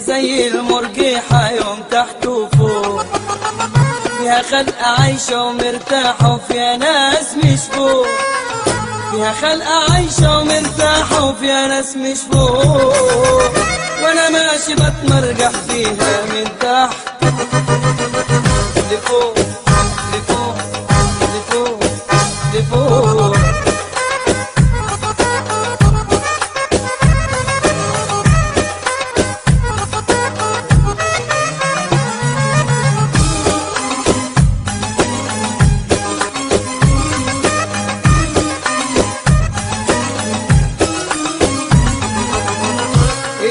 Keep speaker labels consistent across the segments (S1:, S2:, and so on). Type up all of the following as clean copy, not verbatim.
S1: زي المرجيحة يوم تحت وفوق، فيها خلقة عايشة ومرتاحة وفيها ناس مش فوق، فيها خلقة عايشة ومرتاحة وفيها ناس مش فوق، وانا ماشي بتمرجح فيها من تحت لفوق لفوق لفوق لفوق.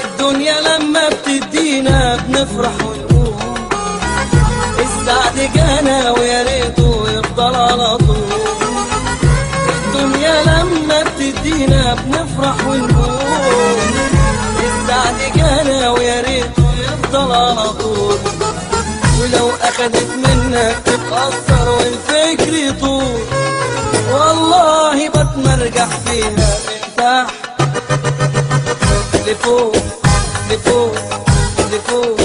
S1: الدنيا لما بتدينا بنفرح ونقول السعد جانا ويا ريته يفضل على طول. الدنيا لما بتدينا بنفرح ونقول السعد جانا ويا ريته يفضل على طول. ولو اخدت منك تتأثر والفكر يطول، والله بتمرجح فيها من تحت لفوق لفوق لفوق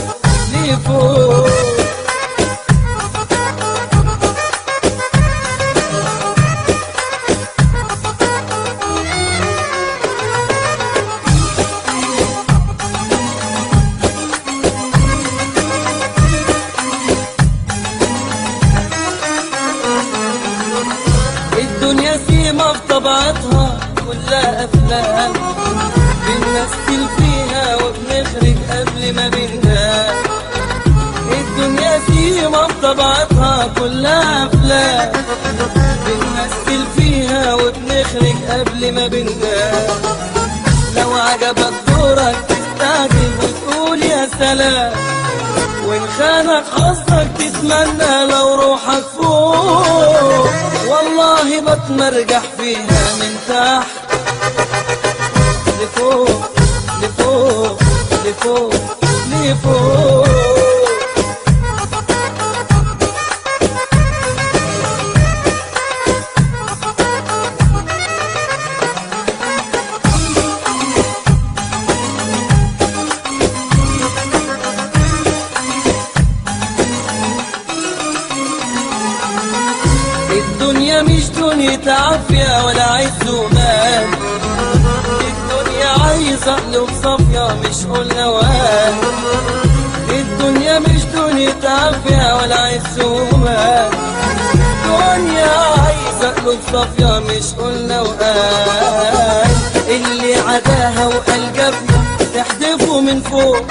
S1: لفوق. الدنيا سيما في طبيعتها كلها أفلام، بنمثل فيها وبنخرج قبل ما بننام. الدنيا سيما في طبيعتها كلها أفلام، بنمثل فيها وبنخرج قبل ما بننام. لو عجبك دورك تستعجل وتقول يا سلام، وإن خانك حظك تتمنى لو روحك فوق. والله بتمرجح فيها من تحت لفوق لفوق لفوق لفوق. الدنيا مش دنيا عافية ولا عز ومال، الدنيا عايزة قلوب صافية مش قلنا وقال. الدنيا مش دنيا عافية ولا عز ومال، الدنيا عايزة قلوب صافية مش قلنا وقال. اللي عداها وقال جابها تحدفه من فوق،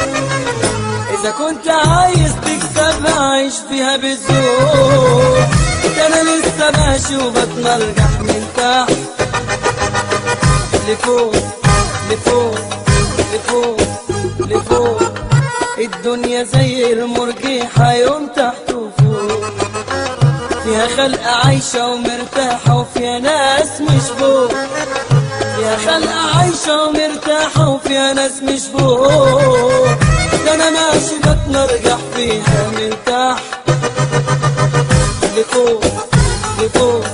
S1: إذا كنت عايز تكسبها عيش فيها بالذوق. أنا لسه ماشي وبتمرجح من تحت لفوق لفوق لفوق لفوق. الدنيا زي المرجيحة يوم تحت وفوق، فيها خلقة عايشة ومرتاحة وفيها ناس مش فوق، فيها خلقة عايشة ومرتاحة وفيها ناس مش فوق. ده أنا ماشي بتمرجح فيها من تحت لفوق لفوق